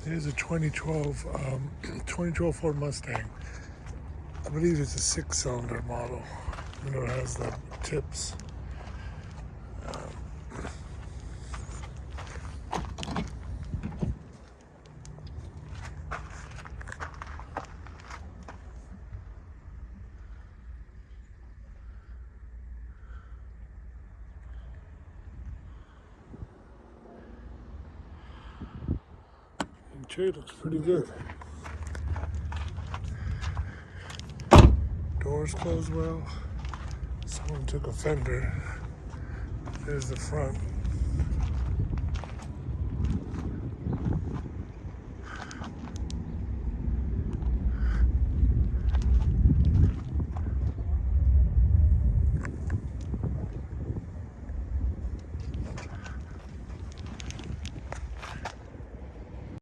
Here's a 2012 Ford Mustang. I believe it's a 6-cylinder model. You know, it has the tips. Interior looks pretty good. Doors close well. Someone took a fender. There's the front.